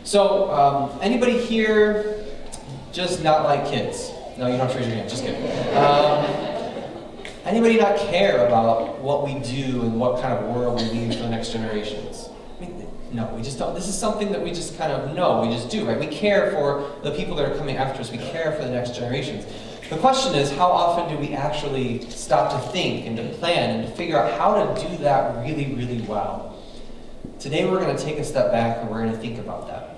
So, anybody here just not like kids? No, you don't have to raise your hand, just kidding. Anybody not care about what we do and what kind of world we leave for the next generations? I mean, no, we just don't. This is something that we just kind of know, we just do, right? We care for the people that are coming after us. We care for the next generations. The question is, how often do we actually stop to think and to plan and to figure out how to do that really, really well? Today we're going to take a step back and we're going to think about that.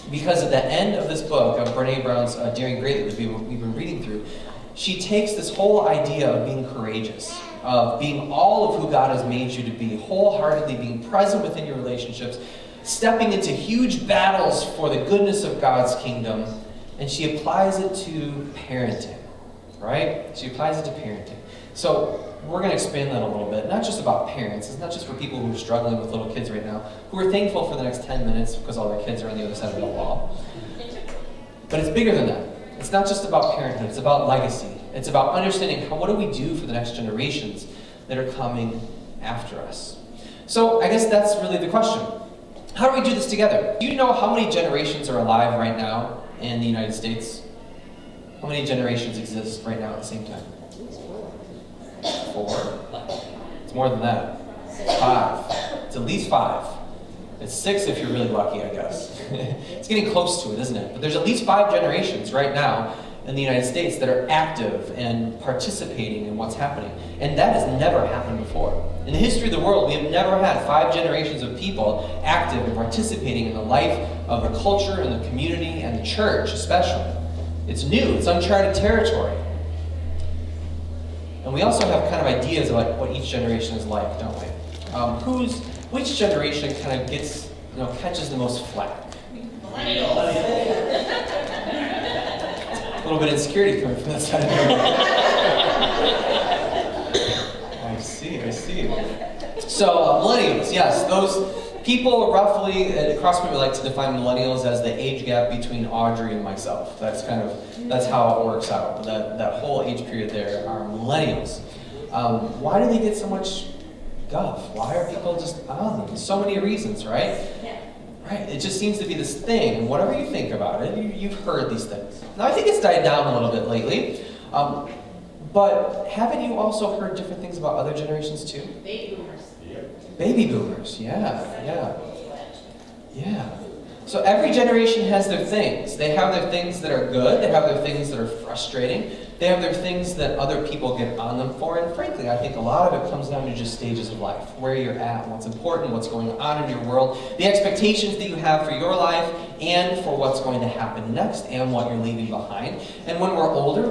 Because at the end of this book of Brené Brown's Daring Greatly that we've been reading through, she takes this whole idea of being courageous, of being all of who God has made you to be, wholeheartedly being present within your relationships, stepping into huge battles for the goodness of God's kingdom, and she applies it to parenting, right? She applies it to parenting. So we're going to expand that a little bit, not just about parents. It's not just for people who are struggling with little kids right now, who are thankful for the next 10 minutes because all their kids are on the other side of the wall. But it's bigger than that. It's not just about parenthood. It's about legacy. It's about understanding what do we do for the next generations that are coming after us. So I guess that's really the question. How do we do this together? Do you know how many generations are alive right now in the United States? How many generations exist right now at the same time? 4. It's more than that. 5. It's at least 5. It's 6 if you're really lucky, I guess. It's getting close to it, isn't it? But there's at least 5 generations right now in the United States that are active and participating in what's happening. And that has never happened before. In the history of the world, we have never had 5 generations of people active and participating in the life of the culture and the community and the church especially. It's new. It's uncharted territory. And we also have kind of ideas about what each generation is like, don't we? Which generation kind of gets, catches the most flack? Millennials. A little bit of insecurity coming from that side of the room. I see. So, millennials, yes, those people roughly, at Crosspoint we like to define millennials as the age gap between Audrey and myself. That's how it works out. That whole age period there are millennials. Why do they get so much guff? Why are people just on them? So many reasons, right? Yeah. Right. It just seems to be this thing. Whatever you think about it, you've heard these things. Now, I think it's died down a little bit lately. But haven't you also heard different things about other generations too? Baby boomers. Baby boomers, yeah. So every generation has their things. They have their things that are good. They have their things that are frustrating. They have their things that other people get on them for. And frankly, I think a lot of it comes down to just stages of life, where you're at, what's important, what's going on in your world, the expectations that you have for your life and for what's going to happen next and what you're leaving behind. And when we're older,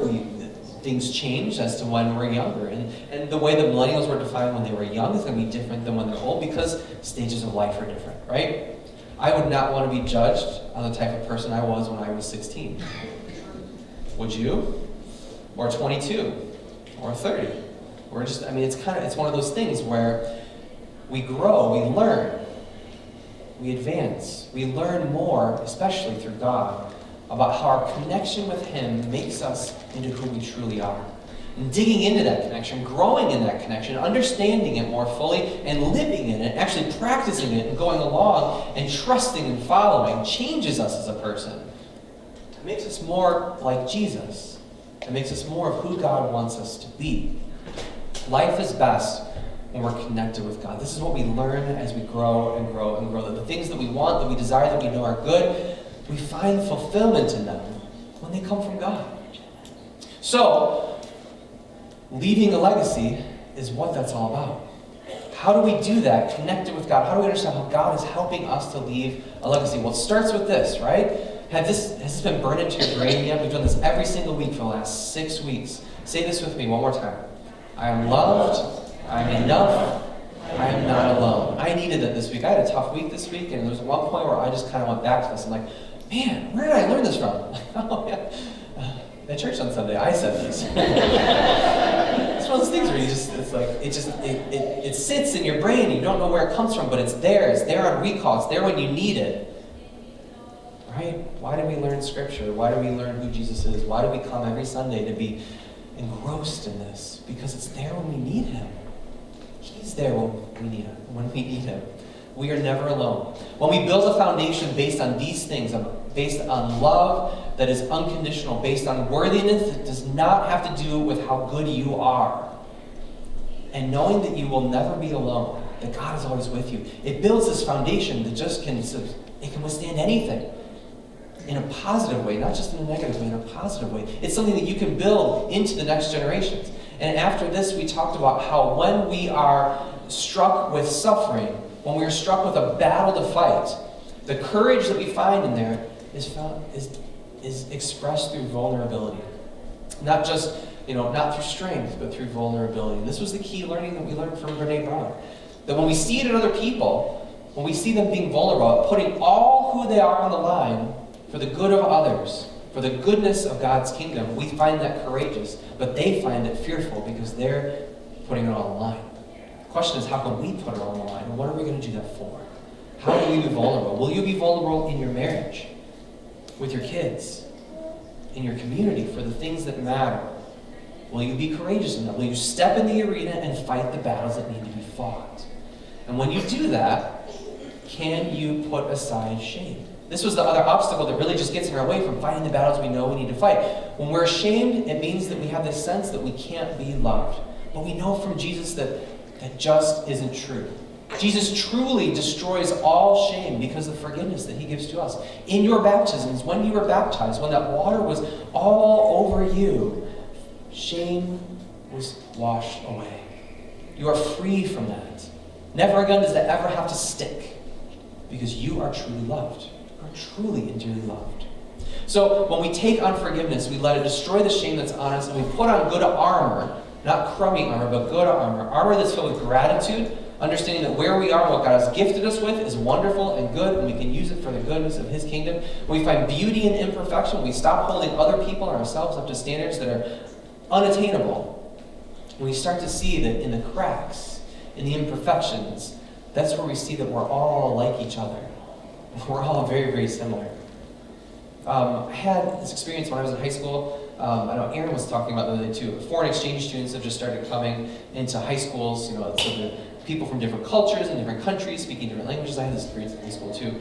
things change as to when we're younger. And the way the millennials were defined when they were young is going to be different than when they're old because stages of life are different, right? I would not want to be judged on the type of person I was when I was 16. Would you? Or 22? Or 30? It's one of those things where we grow, we learn, we advance, we learn more, especially through God, about how our connection with Him makes us into who we truly are. And digging into that connection, growing in that connection, understanding it more fully, and living in it, actually practicing it and going along and trusting and following changes us as a person. It makes us more like Jesus. It makes us more of who God wants us to be. Life is best when we're connected with God. This is what we learn as we grow and grow and grow. That the things that we want, that we desire, that we know are good, we find fulfillment in them when they come from God. So, leaving a legacy is what that's all about. How do we do that, connected with God? How do we understand how God is helping us to leave a legacy? Well, it starts with this, right? Has this been burned into your brain yet? We've done this every single week for the last 6 weeks. Say this with me one more time. I am loved. I am enough. I am not alone. I needed it this week. I had a tough week this week, and there was one point where I just kind of went back to this. I'm like, man, where did I learn this from? Oh, yeah. At church on Sunday, I said this. It's one of those things where it sits in your brain, and you don't know where it comes from, but it's there. It's there on recall. It's there when you need it. Right? Why do we learn Scripture? Why do we learn who Jesus is? Why do we come every Sunday to be engrossed in this? Because it's there when we need Him. He's there when we need Him. We are never alone. When we build a foundation based on these things, based on love that is unconditional, based on worthiness that does not have to do with how good you are, and knowing that you will never be alone, that God is always with you, it builds this foundation that just can withstand anything in a positive way, not just in a negative way, in a positive way. It's something that you can build into the next generations. And after this, we talked about how when we are struck with suffering, when we are struck with a battle to fight, the courage that we find in there is expressed through vulnerability. Not just, not through strength, but through vulnerability. And this was the key learning that we learned from Brene Brown. That when we see it in other people, when we see them being vulnerable, putting all who they are on the line for the good of others, for the goodness of God's kingdom, we find that courageous, but they find it fearful because they're putting it all on the line. The question is, how can we put it all on the line? And what are we going to do that for? How will we be vulnerable? Will you be vulnerable in your marriage, with your kids, in your community, for the things that matter? Will you be courageous enough? Will you step in the arena and fight the battles that need to be fought? And when you do that, can you put aside shame? This was the other obstacle that really just gets in our way from fighting the battles we know we need to fight. When we're ashamed, it means that we have this sense that we can't be loved. But we know from Jesus that just isn't true. Jesus truly destroys all shame because of the forgiveness that he gives to us. In your baptisms, when you were baptized, when that water was all over you, shame was washed away. You are free from that. Never again does that ever have to stick because you are truly loved. You are truly and dearly loved. So when we take on forgiveness, we let it destroy the shame that's on us, and we put on good armor, not crummy armor, but good armor. Armor that's filled with gratitude, understanding that where we are, what God has gifted us with is wonderful and good, and we can use it for the goodness of his kingdom. When we find beauty in imperfection, we stop holding other people and ourselves up to standards that are unattainable. When we start to see that in the cracks, in the imperfections, that's where we see that we're all like each other. We're all very, very similar. I had this experience when I was in high school. I know Aaron was talking about the other day too. Foreign exchange students have just started coming into high schools. So the people from different cultures and different countries speaking different languages. I had this experience in high school too,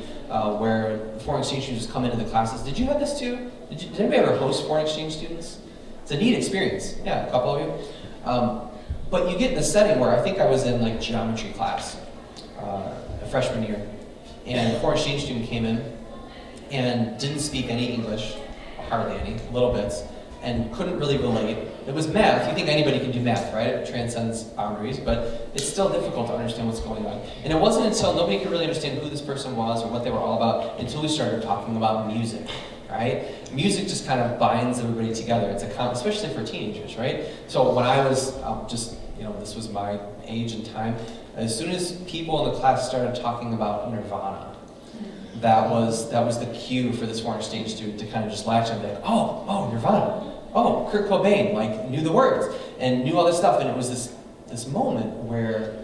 where foreign exchange students come into the classes. Did you have this too? Did anybody ever host foreign exchange students? It's a neat experience. Yeah, a couple of you. But you get in the setting where I think I was in like geometry class, a freshman year, and a foreign exchange student came in and didn't speak any English, hardly any, little bits, and couldn't really relate. It was math. You think anybody can do math, right? It transcends boundaries, but it's still difficult to understand what's going on. And it wasn't until nobody could really understand who this person was or what they were all about until we started talking about music, right? Music just kind of binds everybody together. It's especially for teenagers, right? So when I was this was my age and time, as soon as people in the class started talking about Nirvana, that was the cue for this foreign exchange student to kind of just latch on, like, oh, Nirvana, oh, Kurt Cobain, like, knew the words and knew all this stuff. And it was this moment where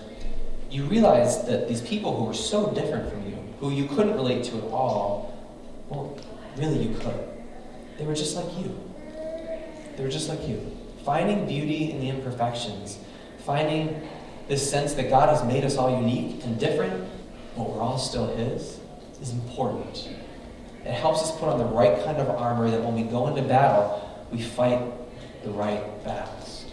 you realized that these people who were so different from you, who you couldn't relate to at all, well, really you could. They were just like you. They were just like you. Finding beauty in the imperfections, finding this sense that God has made us all unique and different, but we're all still his, is important. It helps us put on the right kind of armor that when we go into battle, we fight the right battles.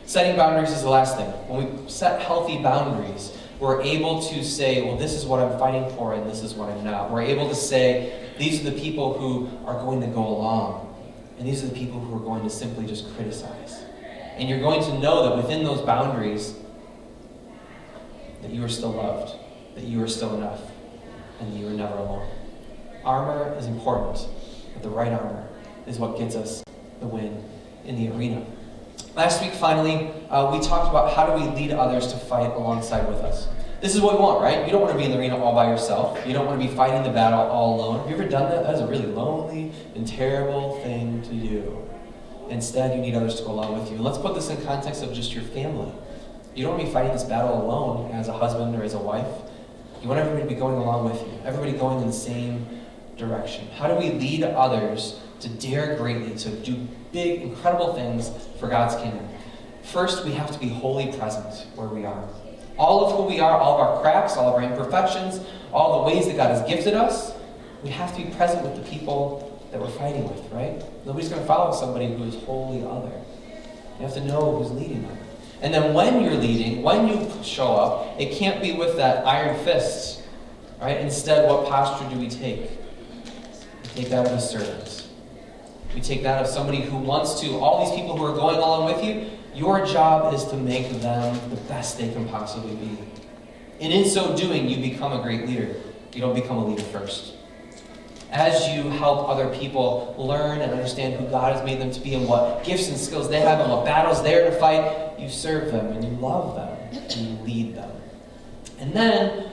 Setting boundaries is the last thing. When we set healthy boundaries, we're able to say, well, this is what I'm fighting for and this is what I'm not. We're able to say, these are the people who are going to go along, and these are the people who are going to simply just criticize. And you're going to know that within those boundaries, that you are still loved, that you are still enough, and you are never alone. Armor is important, but the right armor is what gets us the win in the arena. Last week, finally, we talked about how do we lead others to fight alongside with us. This is what we want, right? You don't want to be in the arena all by yourself. You don't want to be fighting the battle all alone. Have you ever done that? That is a really lonely and terrible thing to do. Instead, you need others to go along with you. And let's put this in context of just your family. You don't want to be fighting this battle alone as a husband or as a wife. You want everybody to be going along with you. Everybody going in the same direction. How do we lead others to dare greatly, to do big, incredible things for God's kingdom? First, we have to be wholly present where we are. All of who we are, all of our cracks, all of our imperfections, all the ways that God has gifted us, we have to be present with the people that we're fighting with, right? Nobody's going to follow somebody who is wholly other. You have to know who's leading them. And then when you're leading, when you show up, it can't be with that iron fist, right? Instead, what posture do we take? We take that of a servant. We take that of somebody who wants to, all these people who are going along with you, your job is to make them the best they can possibly be. And in so doing, you become a great leader. You don't become a leader first. As you help other people learn and understand who God has made them to be and what gifts and skills they have and what battles they're to fight, you serve them and you love them and you lead them. And then,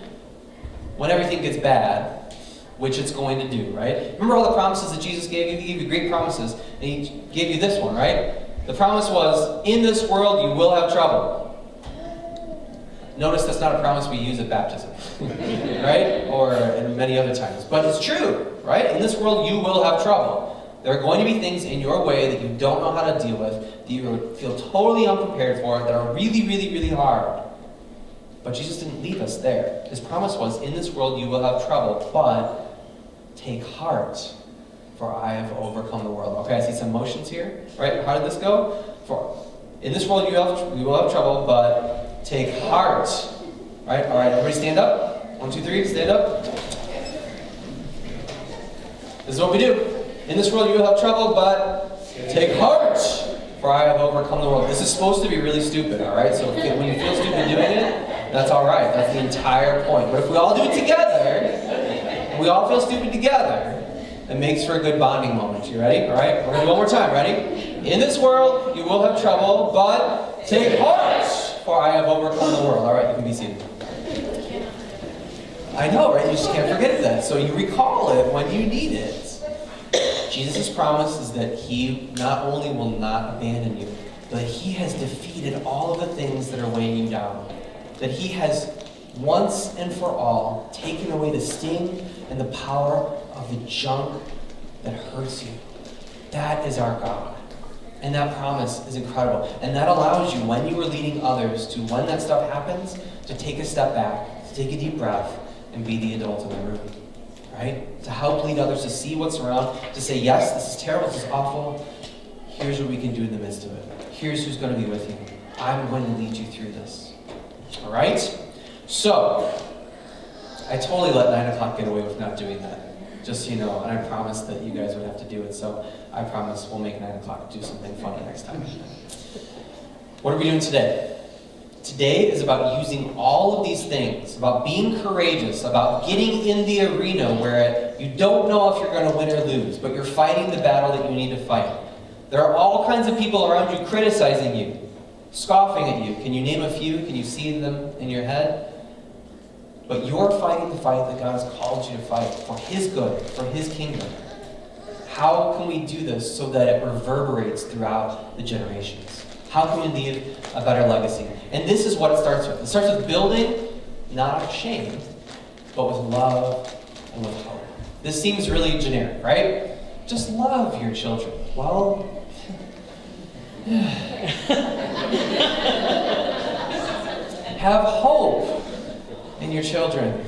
when everything gets bad, which it's going to do, right? Remember all the promises that Jesus gave you? He gave you great promises, and He gave you this one, right? The promise was, in this world you will have trouble. Notice that's not a promise we use at baptism, right? Or in many other times. But it's true, right? In this world you will have trouble. There are going to be things in your way that you don't know how to deal with, that you feel totally unprepared for, that are really, really, really hard. But Jesus didn't leave us there. His promise was, in this world you will have trouble, but take heart, for I have overcome the world. Okay, I see some motions here, right? How did this go? In this world you will have trouble, but take heart. Right? All right, everybody stand up. 1, 2, 3, stand up. This is what we do. In this world you will have trouble, but take heart, for I have overcome the world. This is supposed to be really stupid, all right? So when you feel stupid doing it, that's all right. That's the entire point. But if we all do it together, and we all feel stupid together, it makes for a good bonding moment. You ready? All right, we're going to do one more time. Ready? In this world you will have trouble, but take heart, for I have overcome the world. All right, you can be seated. I know, right? You just can't forget that. So you recall it when you need it. Jesus' promise is that He not only will not abandon you, but He has defeated all of the things that are weighing you down. That He has once and for all taken away the sting and the power of the junk that hurts you. That is our God. And that promise is incredible. And that allows you, when you are leading others, to, when that stuff happens, to take a step back, to take a deep breath, and be the adult in the room. Right? To help lead others, to see what's around, to say, yes, this is terrible, this is awful. Here's what we can do in the midst of it. Here's who's going to be with you. I'm going to lead you through this. All right? So, I totally let 9 o'clock get away with not doing that. Just so you know, and I promised that you guys would have to do it, so I promise we'll make 9 o'clock do something funny next time. What are we doing today? Today is about using all of these things, about being courageous, about getting in the arena where you don't know if you're going to win or lose, but you're fighting the battle that you need to fight. There are all kinds of people around you criticizing you, scoffing at you. Can you name a few? Can you see them in your head? But you're fighting the fight that God has called you to fight for His good, for His kingdom. How can we do this so that it reverberates throughout the generations? How can we leave a better legacy? And this is what it starts with. It starts with building, not out of shame, but with love and with hope. This seems really generic, right? Just love your children. Well, have hope in your children.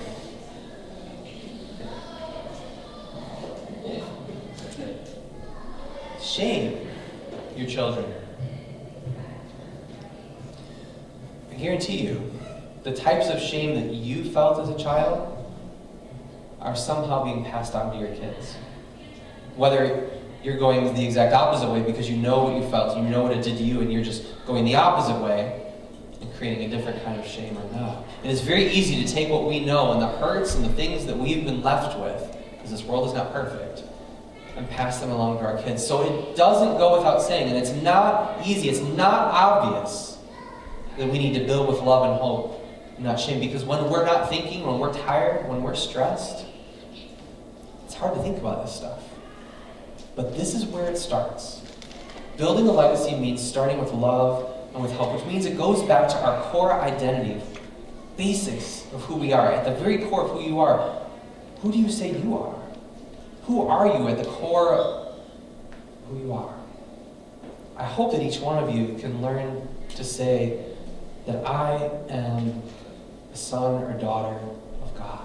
Shame your children. I guarantee you, the types of shame that you felt as a child are somehow being passed on to your kids. Whether you're going the exact opposite way because you know what you felt, you know what it did to you, and you're just going the opposite way and creating a different kind of shame or not. It is very easy to take what we know and the hurts and the things that we've been left with, because this world is not perfect, and pass them along to our kids. So it doesn't go without saying, and it's not easy, it's not obvious that we need to build with love and hope, and not shame, because when we're not thinking, when we're tired, when we're stressed, it's hard to think about this stuff. But this is where it starts. Building a legacy means starting with love and with hope, which means it goes back to our core identity, basics of who we are, at the very core of who you are. Who do you say you are? Who are you at the core of who you are? I hope that each one of you can learn to say that I am son or daughter of God.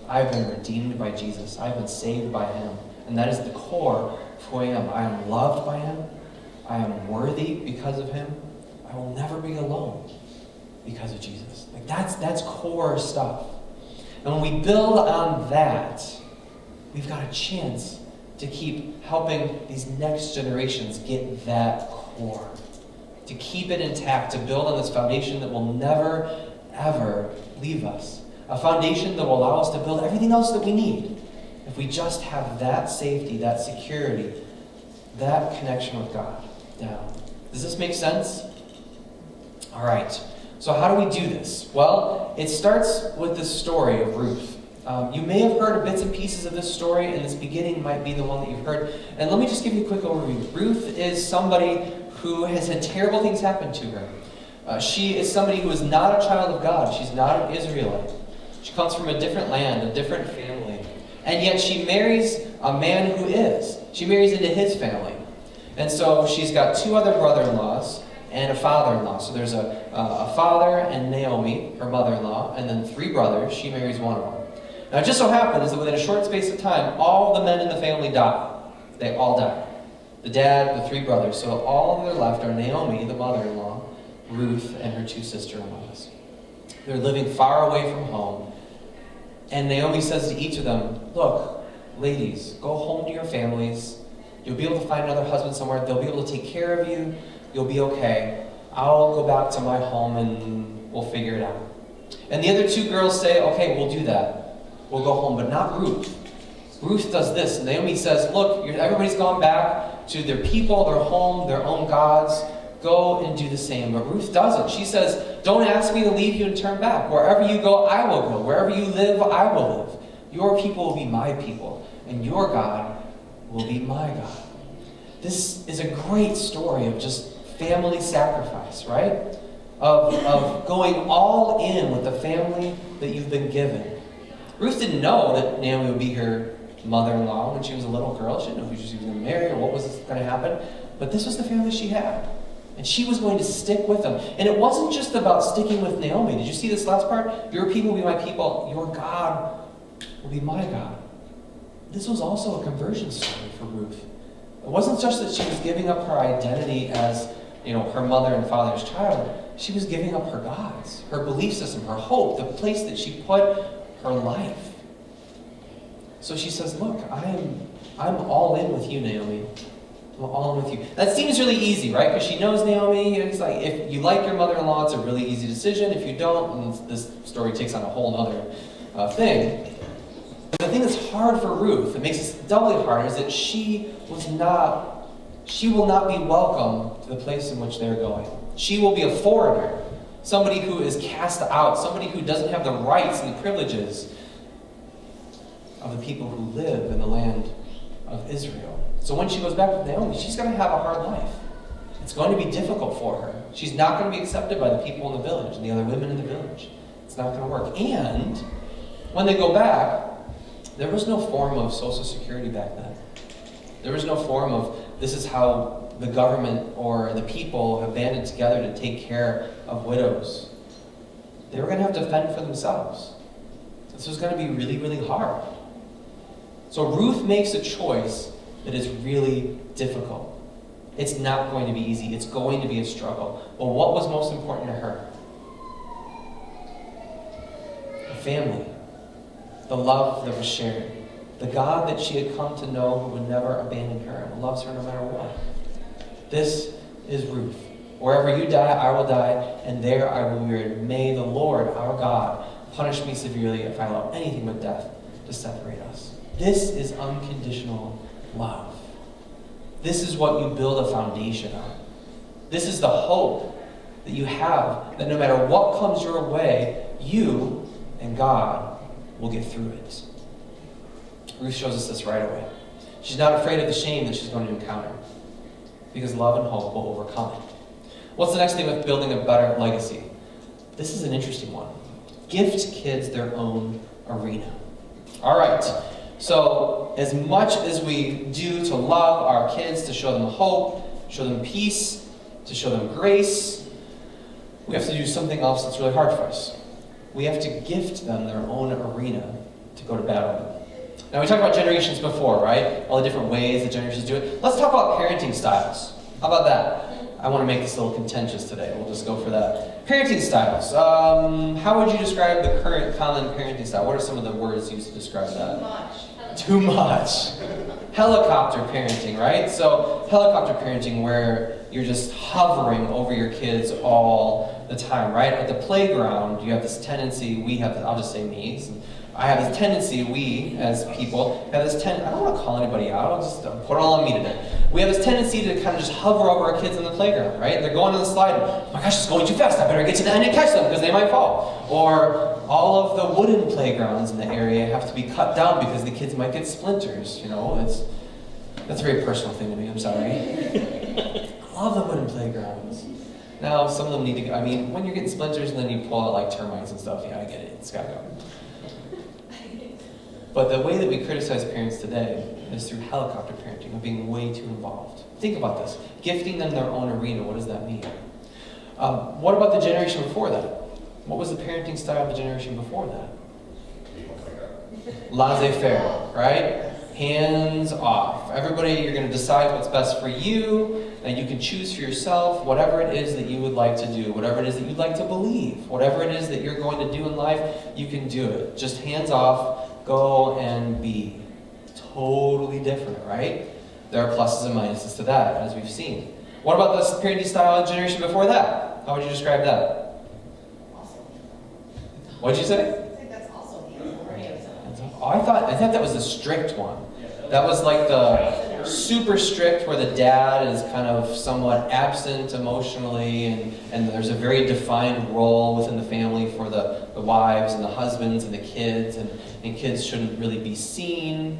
I've been redeemed by Jesus. I've been saved by him. And that is the core of who I am. I am loved by him. I am worthy because of him. I will never be alone because of Jesus. Like that's core stuff. And when we build on that, we've got a chance to keep helping these next generations get that core. To keep it intact, to build on this foundation that will never, ever leave us. A foundation that will allow us to build everything else that we need. If we just have that safety, that security, that connection with God down. Does this make sense? All right. So how do we do this? Well, it starts with the story of Ruth. You may have heard bits and pieces of this story, and this beginning might be the one that you've heard. And let me just give you a quick overview. Ruth is somebody who has had terrible things happen to her. She is somebody who is not a child of God. She's not an Israelite. She comes from a different land, a different family. And yet she marries a man who is. She marries into his family. And so she's got two other brother-in-laws and a father-in-law. So there's a father and Naomi, her mother-in-law, and then three brothers. She marries one of them. Now it just so happens that within a short space of time, all the men in the family die. They all die. The dad, the three brothers. So all that are left are Naomi, the mother-in-law, Ruth, and her two sister-in-laws. They're living far away from home. And Naomi says to each of them, look, ladies, go home to your families. You'll be able to find another husband somewhere. They'll be able to take care of you. You'll be okay. I'll go back to my home and we'll figure it out. And the other two girls say, okay, we'll do that. We'll go home, but not Ruth. Ruth does this. And Naomi says, look, everybody's gone back to their people, their home, their own gods. Go and do the same. But Ruth doesn't. She says, don't ask me to leave you and turn back. Wherever you go, I will go. Wherever you live, I will live. Your people will be my people, and your God will be my God. This is a great story of just family sacrifice, right? Of going all in with the family that you've been given. Ruth didn't know that Naomi would be her mother-in-law when she was a little girl. She didn't know who she was going to marry or what was going to happen. But this was the family she had. And she was going to stick with them. And it wasn't just about sticking with Naomi. Did you see this last part? Your people will be my people. Your God will be my God. This was also a conversion story for Ruth. It wasn't just that she was giving up her identity as, her mother and father's child. She was giving up her gods, her belief system, her hope, the place that she put her life. So she says, look, I'm all in with you, Naomi. I'm all in with you. That seems really easy, right? Because she knows Naomi. It's like, if you like your mother-in-law, it's a really easy decision. If you don't, and this story takes on a whole other thing. But the thing that's hard for Ruth, that makes it doubly hard, is that she will not be welcome to the place in which they're going. She will be a foreigner. Somebody who is cast out, somebody who doesn't have the rights and the privileges of the people who live in the land of Israel. So when she goes back with Naomi, she's going to have a hard life. It's going to be difficult for her. She's not going to be accepted by the people in the village and the other women in the village. It's not going to work. And when they go back, there was no form of Social Security back then. There was no form of, this is how the government or the people have banded together to take care of widows. They were going to have to fend for themselves. This was going to be really, really hard. So Ruth makes a choice that is really difficult. It's not going to be easy. It's going to be a struggle. But what was most important to her? The family. The love that was shared. The God that she had come to know who would never abandon her and loves her no matter what. This is Ruth. Wherever you die, I will die, and there I will be buried. May the Lord, our God, punish me severely if I allow anything but death to separate us. This is unconditional love. This is what you build a foundation on. This is the hope that you have, that no matter what comes your way, you and God will get through it. Ruth shows us this right away. She's not afraid of the shame that she's going to encounter, because love and hope will overcome it. What's the next thing with building a better legacy? This is an interesting one. Gift kids their own arena. All right. So as much as we do to love our kids, to show them hope, show them peace, to show them grace, we have to do something else that's really hard for us. we have to gift them their own arena to go to battle in. Now, we talked about generations before, right? All the different ways that generations do it. Let's talk about parenting styles. How about that? I want to make this a little contentious today. We'll just go for that. Parenting styles. How would you describe the current common parenting style? What are some of the words used to describe that? Too much. Helicopter parenting, right? So helicopter parenting where you're just hovering over your kids all the time, right? At the playground, you have this tendency, I'll just say me, I have this tendency, we as people have this tendency, I don't want to call anybody out, I'll just put it all on me today. We have this tendency to kind of just hover over our kids on the playground, right? They're going on the slide, oh my gosh, it's going too fast, I better get to the end and catch them because they might fall. Or all of the wooden playgrounds in the area have to be cut down because the kids might get splinters, that's a very personal thing to me, I'm sorry. I love the wooden playgrounds. Now, some of them need to go, when you're getting splinters and then you pull out like termites and stuff, yeah, I get it, it's gotta go. But the way that we criticize parents today is through helicopter parenting, of being way too involved. Think about this. Gifting them their own arena, what does that mean? What about the generation before that? What was the parenting style of the generation before that? Laissez-faire, right? Hands off. Everybody, you're going to decide what's best for you, and you can choose for yourself whatever it is that you would like to do, whatever it is that you'd like to believe, whatever it is that you're going to do in life, you can do it. Just hands off. Go and be. Totally different, right? There are pluses and minuses to that, as we've seen. What about the parenting style of the generation before that? How would you describe that? Awesome. What'd you say? I think that's awesome. Oh, I thought that was the strict one. That was like the super strict where the dad is kind of somewhat absent emotionally and there's a very defined role within the family for the wives and the husbands and the kids and kids shouldn't really be seen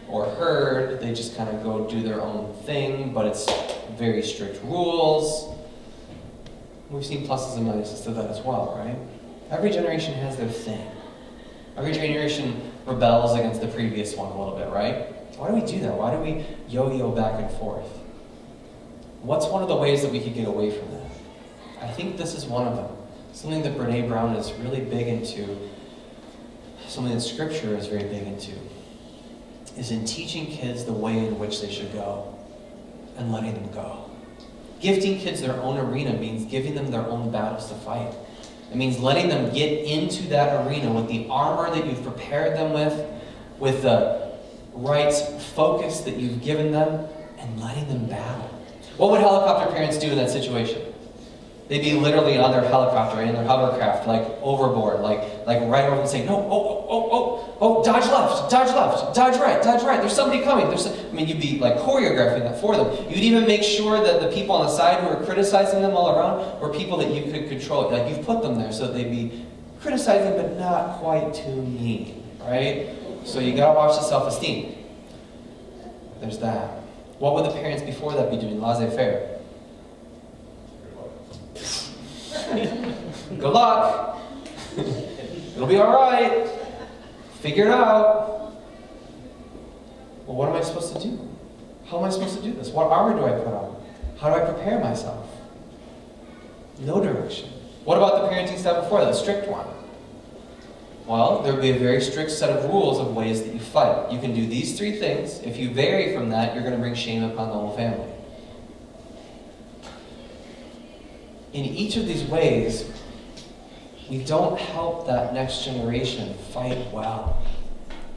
or heard. They just kind of go do their own thing, but it's very strict rules. We've seen pluses and minuses to that as well, right? Every generation has their thing. Every generation rebels against the previous one a little bit, right? Why do we do that? Why do we yo-yo back and forth? What's one of the ways that we could get away from that? I think this is one of them. Something that Brene Brown is really big into, something that Scripture is very big into, is in teaching kids the way in which they should go and letting them go. Gifting kids their own arena means giving them their own battles to fight. It means letting them get into that arena with the armor that you've prepared them with the right focus that you've given them, and letting them battle. What would helicopter parents do in that situation? They'd be literally on their helicopter, in their hovercraft, like overboard, like right over them saying, no, dodge left, dodge right, there's somebody coming. You'd be like choreographing that for them. You'd even make sure that the people on the side who are criticizing them all around were people that you could control. Like you've put them there so that they'd be criticizing but not quite too mean, right? So you gotta watch the self-esteem. There's that. What would the parents before that be doing? Laissez-faire. Good luck. It'll be all right. Figure it out. Well, what am I supposed to do? How am I supposed to do this? What armor do I put on? How do I prepare myself? No direction. What about the parenting style before that, the strict one? Well, there would be a very strict set of rules of ways that you fight. You can do these three things. If you vary from that, you're going to bring shame upon the whole family. In each of these ways, we don't help that next generation fight well.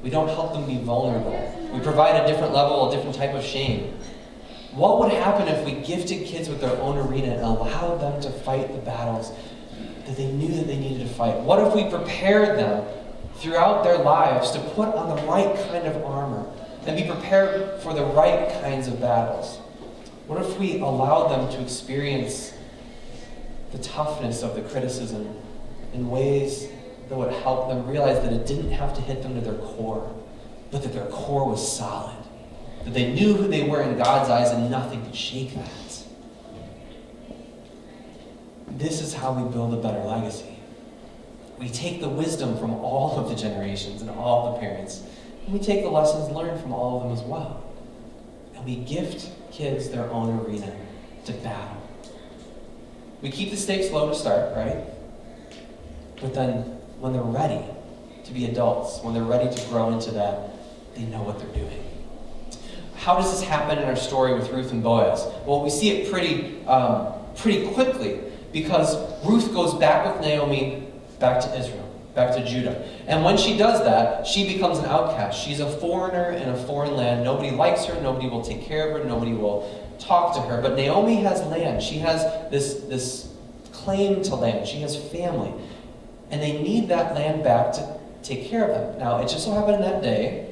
We don't help them be vulnerable. We provide a different level, a different type of shame. What would happen if we gifted kids with their own arena and allowed them to fight the battles that they knew that they needed to fight? What if we prepared them throughout their lives to put on the right kind of armor and be prepared for the right kinds of battles? What if we allowed them to experience the toughness of the criticism in ways that would help them realize that it didn't have to hit them to their core, but that their core was solid, that they knew who they were in God's eyes and nothing could shake that? This is how we build a better legacy. We take the wisdom from all of the generations and all the parents, and we take the lessons learned from all of them as well. And we gift kids their own arena to battle. We keep the stakes low to start, right? But then when they're ready to be adults, when they're ready to grow into that, they know what they're doing. How does this happen in our story with Ruth and Boaz? Well, we see it pretty quickly, because Ruth goes back with Naomi back to Israel, back to Judah. And when she does that, she becomes an outcast. She's a foreigner in a foreign land. Nobody likes her. Nobody will take care of her. Nobody will talk to her. But Naomi has land. She has this claim to land. She has family. And they need that land back to take care of them. Now, it just so happened in that day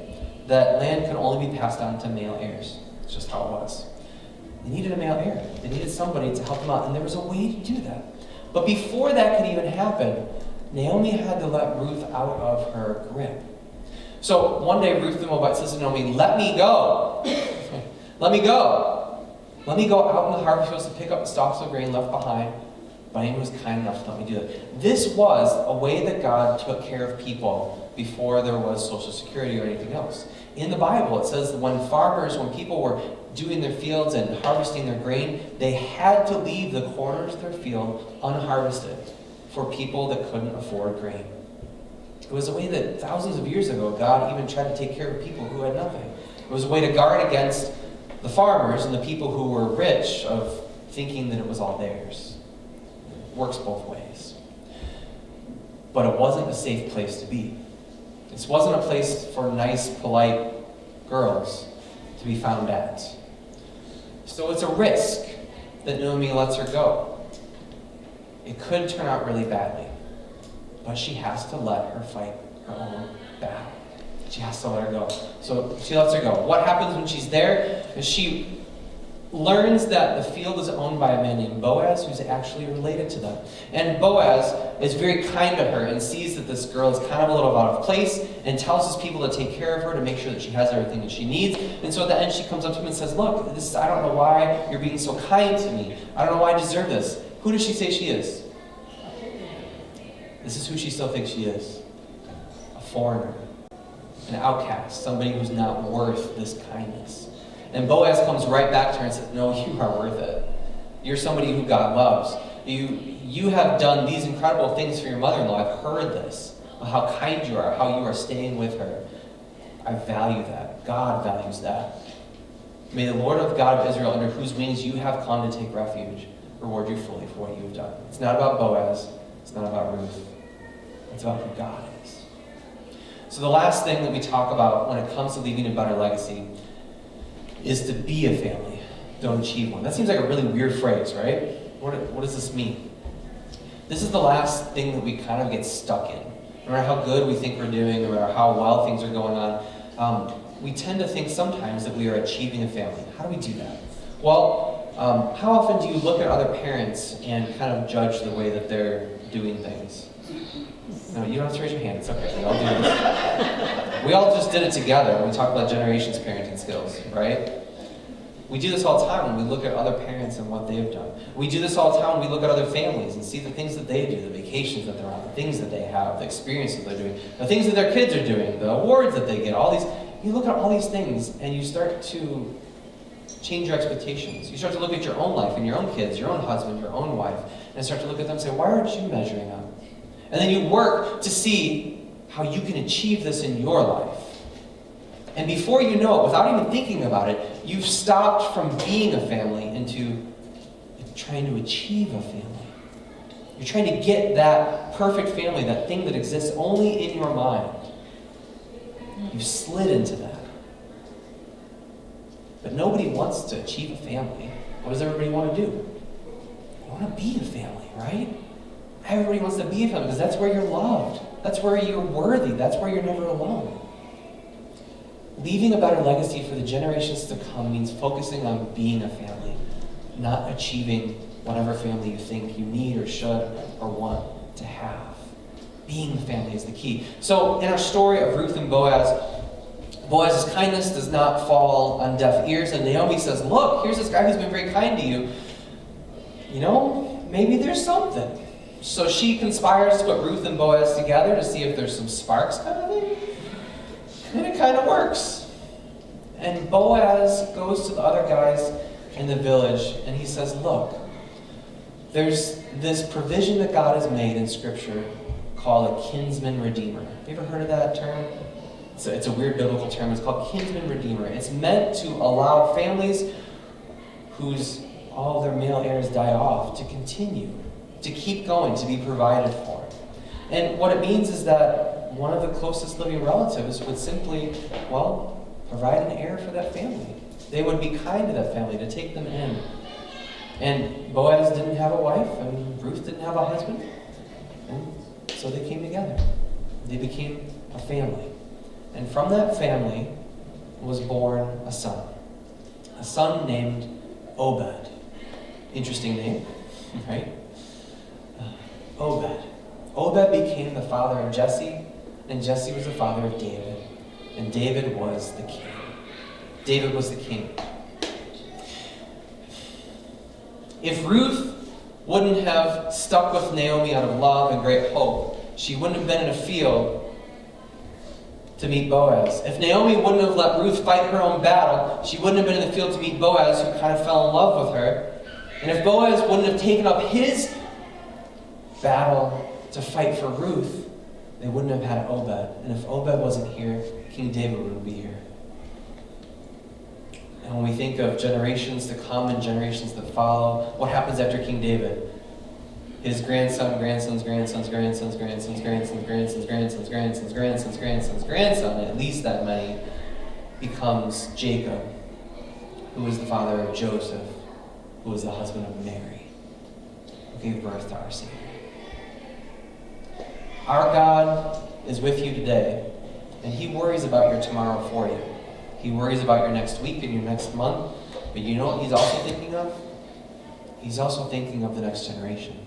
that land could only be passed on to male heirs. It's just how it was. They needed a male heir. They needed somebody to help them out. And there was a way to do that. But before that could even happen, Naomi had to let Ruth out of her grip. So one day Ruth the Moabite says to Naomi, "Let me go. Let me go. Let me go out in the harvest fields to pick up the stalks of grain left behind." But Naomi was kind enough to let me do that. This was a way that God took care of people before there was Social Security or anything else. In the Bible, it says that when people were doing their fields and harvesting their grain, they had to leave the corners of their field unharvested for people that couldn't afford grain. It was a way that thousands of years ago, God even tried to take care of people who had nothing. It was a way to guard against the farmers and the people who were rich of thinking that it was all theirs. It works both ways. But it wasn't a safe place to be. This wasn't a place for nice, polite girls to be found at. So it's a risk that Naomi lets her go. It could turn out really badly, but she has to let her fight her own battle. She has to let her go. So she lets her go. What happens when she's there is she learns that the field is owned by a man named Boaz, who's actually related to them. And Boaz is very kind to her and sees that this girl is kind of a little out of place and tells his people to take care of her, to make sure that she has everything that she needs. And so at the end she comes up to him and says, "Look, I don't know why you're being so kind to me. I don't know why I deserve this." Who does she say she is? This is who she still thinks she is. A foreigner. An outcast. Somebody who's not worth this kindness. And Boaz comes right back to her and says, "No, you are worth it. You're somebody who God loves. You have done these incredible things for your mother-in-law. I've heard this. How kind you are, how you are staying with her. I value that. God values that. May the Lord of God of Israel, under whose wings you have come to take refuge, reward you fully for what you have done." It's not about Boaz. It's not about Ruth. It's about who God is. So the last thing that we talk about when it comes to leaving a better legacy is to be a family, don't achieve one. That seems like a really weird phrase, right? What does this mean? This is the last thing that we kind of get stuck in. No matter how good we think we're doing, no matter how well things are going on, we tend to think sometimes that we are achieving a family. How do we do that? Well, how often do you look at other parents and kind of judge the way that they're doing things? No, you don't have to raise your hand. It's okay. We all do this. We all just did it together when we talk about generations parenting skills, right? We do this all the time when we look at other parents and what they've done. We do this all the time when we look at other families and see the things that they do, the vacations that they're on, the things that they have, the experiences they're doing, the things that their kids are doing, the awards that they get, all these. You look at all these things and you start to change your expectations. You start to look at your own life and your own kids, your own husband, your own wife, and start to look at them and say, why aren't you measuring up? And then you work to see how you can achieve this in your life. And before you know it, without even thinking about it, you've stopped from being a family into trying to achieve a family. You're trying to get that perfect family, that thing that exists only in your mind. You've slid into that. But nobody wants to achieve a family. What does everybody want to do? You want to be a family, right? Everybody wants to be a family because that's where you're loved. That's where you're worthy. That's where you're never alone. Leaving a better legacy for the generations to come means focusing on being a family, not achieving whatever family you think you need or should or want to have. Being the family is the key. So in our story of Ruth and Boaz, Boaz's kindness does not fall on deaf ears, and Naomi says, look, here's this guy who's been very kind to you. You know, maybe there's something. So she conspires to put Ruth and Boaz together to see if there's some sparks kind of thing. And it kind of works. And Boaz goes to the other guys in the village and he says, look, there's this provision that God has made in Scripture called a kinsman redeemer. Have you ever heard of that term? It's a weird biblical term. It's called kinsman redeemer. It's meant to allow families whose all their male heirs die off to continue, to keep going, to be provided for. And what it means is that one of the closest living relatives would simply, well, provide an heir for that family. They would be kind to that family, to take them in. And Boaz didn't have a wife, and Ruth didn't have a husband. And so they came together. They became a family. And from that family was born a son named Obed. Interesting name, right? Obed. Obed became the father of Jesse, and Jesse was the father of David. And David was the king. David was the king. If Ruth wouldn't have stuck with Naomi out of love and great hope, she wouldn't have been in a field to meet Boaz. If Naomi wouldn't have let Ruth fight her own battle, she wouldn't have been in the field to meet Boaz, who kind of fell in love with her. And if Boaz wouldn't have taken up his battle to fight for Ruth, they wouldn't have had Obed. And if Obed wasn't here, King David wouldn't be here. And when we think of generations to come and generations that follow, what happens after King David? His grandson, grandson's grandson's grandson's grandson's grandson's grandson's grandson's grandson's grandson's grandson's grandson, at least that many, becomes Jacob, who was the father of Joseph, who was the husband of Mary, who gave birth to our Savior. Our God is with you today, and He worries about your tomorrow for you. He worries about your next week and your next month, but you know what He's also thinking of? He's also thinking of the next generation,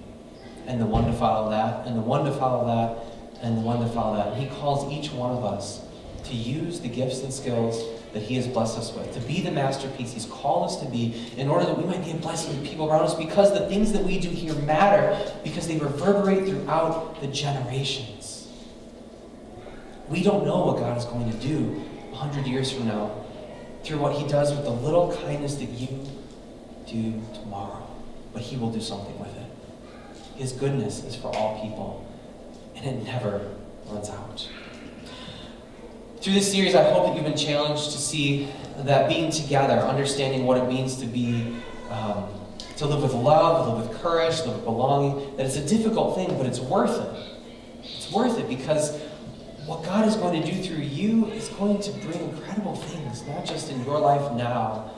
and the one to follow that, and the one to follow that, and the one to follow that. And He calls each one of us to use the gifts and skills that He has blessed us with, to be the masterpiece He's called us to be, in order that we might be a blessing to people around us, because the things that we do here matter, because they reverberate throughout the generations. We don't know what God is going to do 100 years from now through what He does with the little kindness that you do tomorrow, but He will do something with it. His goodness is for all people, and it never runs out. Through this series, I hope that you've been challenged to see that being together, understanding what it means to be, to live with love, live with courage, live with belonging, that it's a difficult thing, but it's worth it. It's worth it because what God is going to do through you is going to bring incredible things, not just in your life now,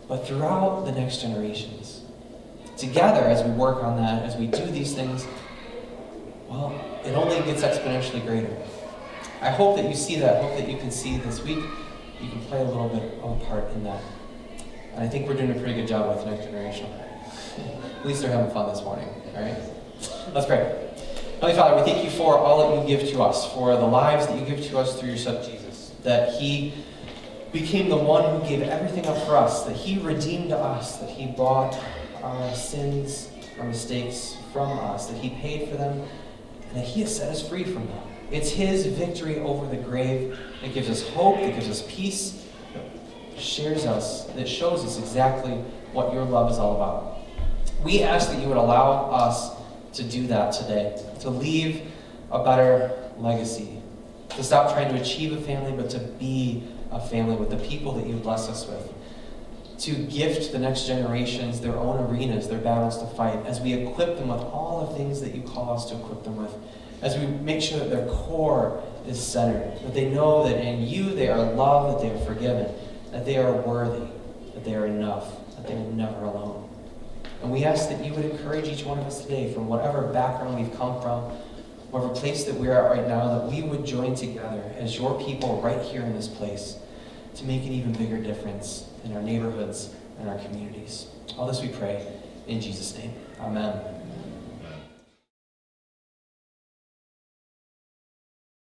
but throughout the next generations. Together, as we work on that, as we do these things, well, it only gets exponentially greater. I hope that you see that. I hope that you can see this week you can play a little bit of a part in that. And I think we're doing a pretty good job with Next Generation. At least they're having fun this morning, all right? Let's pray. Heavenly Father, we thank You for all that You give to us, for the lives that You give to us through Your Son Jesus, that He became the one who gave everything up for us, that He redeemed us, that He bought our sins, our mistakes from us, that He paid for them, and that He has set us free from them. It's His victory over the grave that gives us hope, that gives us peace, that shares us, that shows us exactly what Your love is all about. We ask that You would allow us to do that today, to leave a better legacy, to stop trying to achieve a family, but to be a family with the people that You've blessed us with, to gift the next generations their own arenas, their battles to fight, as we equip them with all the things that You call us to equip them with, as we make sure that their core is centered, that they know that in You they are loved, that they are forgiven, that they are worthy, that they are enough, that they are never alone. And we ask that You would encourage each one of us today, from whatever background we've come from, whatever place that we're at right now, that we would join together as Your people right here in this place to make an even bigger difference in our neighborhoods and our communities. All this we pray in Jesus' name. Amen.